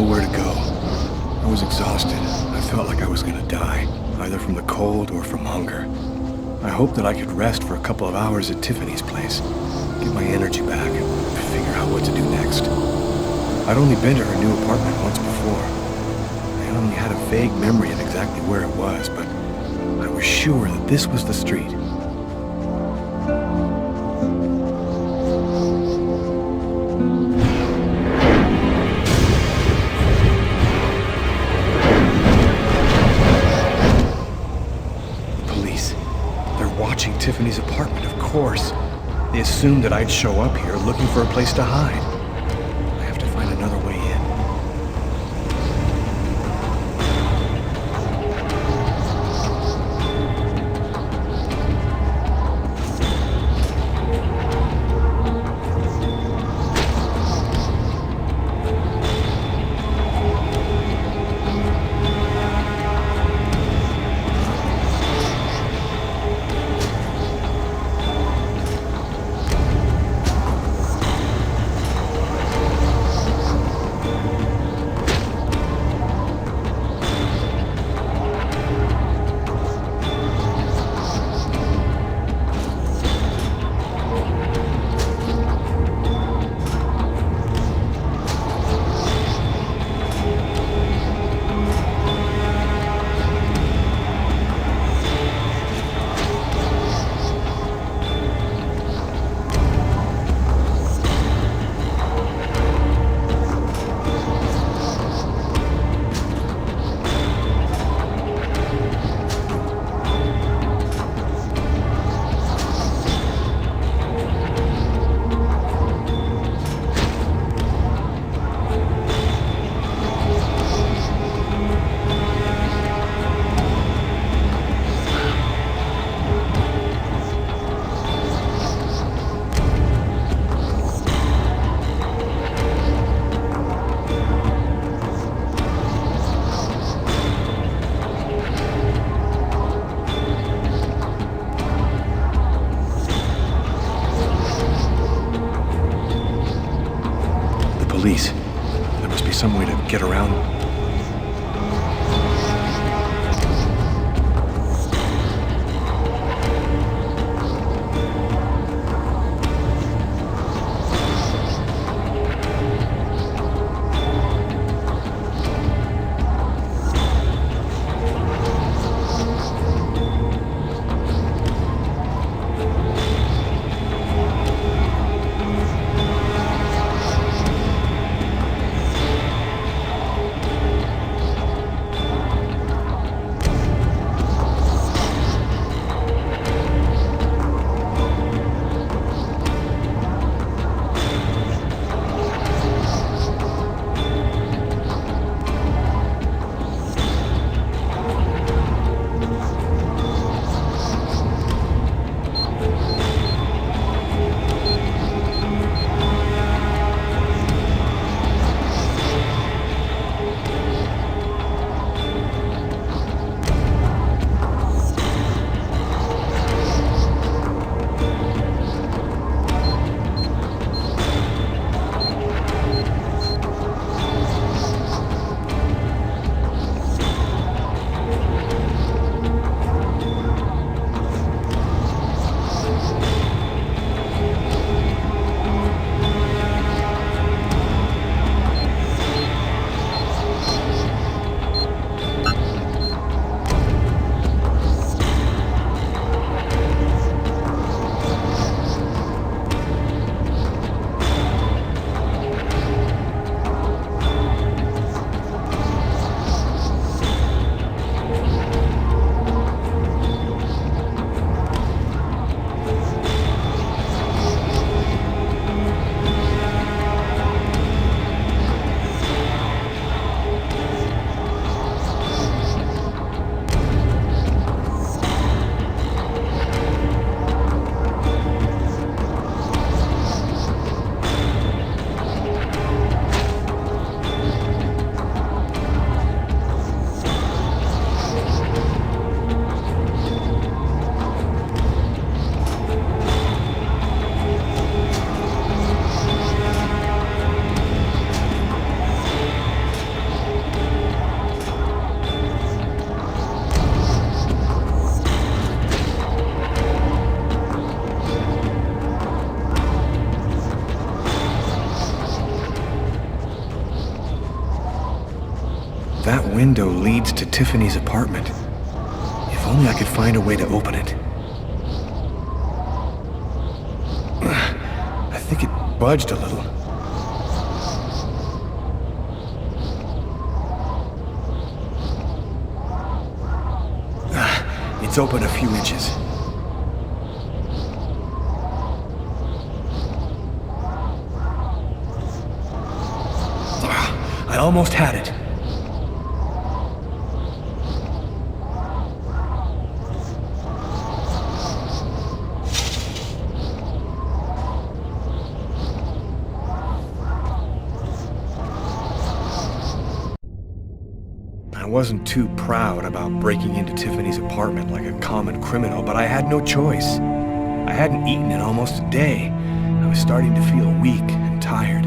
where to go. I was exhausted. I felt like I was gonna die, either from the cold or from hunger. I hoped that I could rest for a couple of hours at Tiffany's place, get my energy back, and figure out what to do next. I'd only been to her new apartment once before. I only had a vague memory of exactly where it was, but I was sure that this was the street. Watching Tiffany's apartment, of course. They assumed that I'd show up here looking for a place to hide. I have to find another way in. Police. There must be some way to get around. That window leads to Tiffany's apartment. If only I could find a way to open it. I think it budged a little. It's open a few inches. I almost had it. I wasn't too proud about breaking into Tiffany's apartment like a common criminal, but I had no choice. I hadn't eaten in almost a day. I was starting to feel weak and tired.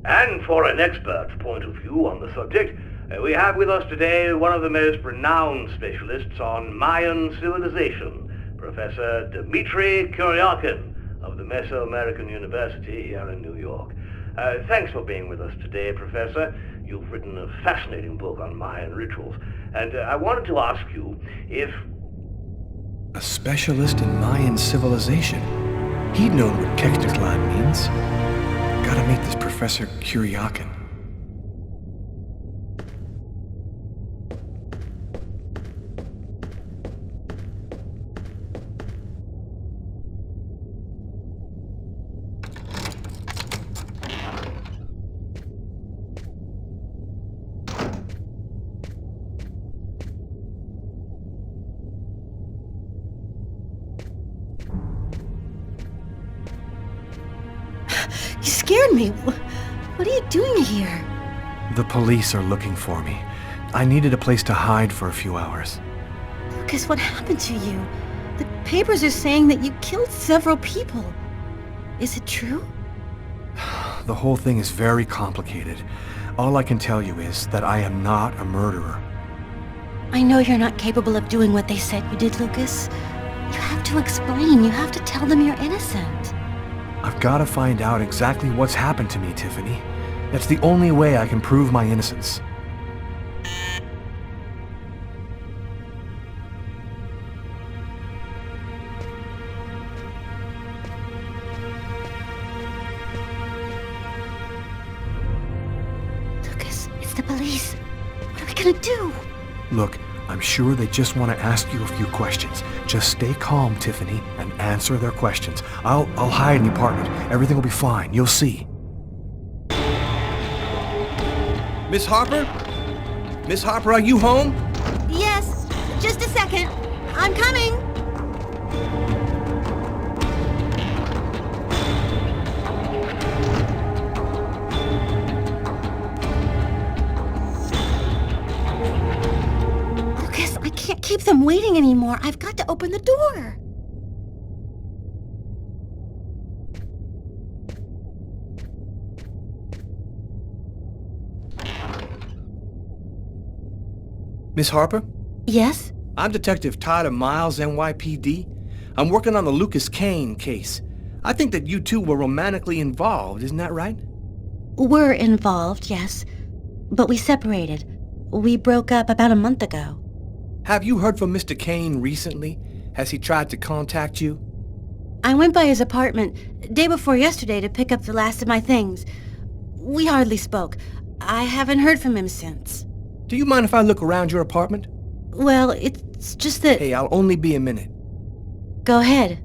And for an expert's point of view on the subject, we have with us today one of the most renowned specialists on Mayan civilization, Professor Dmitry Kuryakin of the Mesoamerican University here in New York. Thanks for being with us today, Professor. You've written a fascinating book on Mayan rituals, and I wanted to ask you if... A specialist in Mayan civilization? He'd known what Kekteklan means. Gotta meet this Professor Kuryakin. You scared me. What are you doing here? The police are looking for me. I needed a place to hide for a few hours. Lucas, what happened to you? The papers are saying that you killed several people. Is it true? the whole thing is very complicated. All I can tell you is that I am not a murderer. I know you're not capable of doing what they said you did, Lucas. You have to explain. You have to tell them you're innocent. I've got to find out exactly what's happened to me, Tiffany. That's the only way I can prove my innocence. Lucas, it's the police. What are we gonna do? Look, I'm sure they just want to ask you a few questions. Just stay calm, Tiffany, and answer their questions. I'll hide in the apartment. Everything will be fine. You'll see. Miss Harper? Miss Harper, are you home? Yes, just a second. I'm coming. Lucas, I can't keep them waiting anymore. I've got to open the door. Miss Harper? Yes? I'm Detective Tyler Miles, NYPD. I'm working on the Lucas Kane case. I think that you two were romantically involved, isn't that right? We're involved, yes. But we separated. We broke up about a month ago. Have you heard from Mr. Kane recently? Has he tried to contact you? I went by his apartment day before yesterday to pick up the last of my things. We hardly spoke. I haven't heard from him since. Do you mind if I look around your apartment? Well, it's just that... Hey, I'll only be a minute. Go ahead.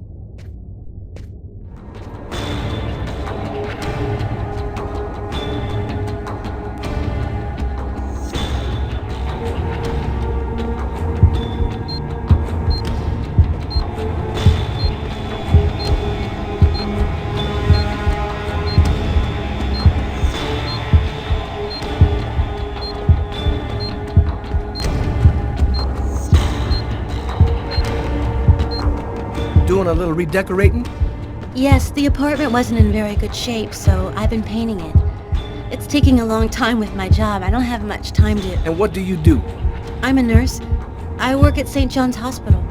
Doing a little redecorating? Yes, the apartment wasn't in very good shape, so I've been painting it. It's taking a long time with my job. I don't have much time to... And what do you do? I'm a nurse. I work at St. John's Hospital.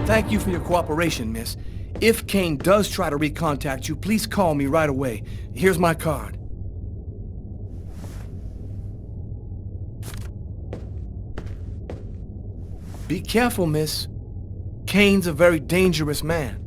Thank you for your cooperation, miss. If Kane does try to recontact you, please call me right away. Here's my card. Be careful, miss. Kane's a very dangerous man.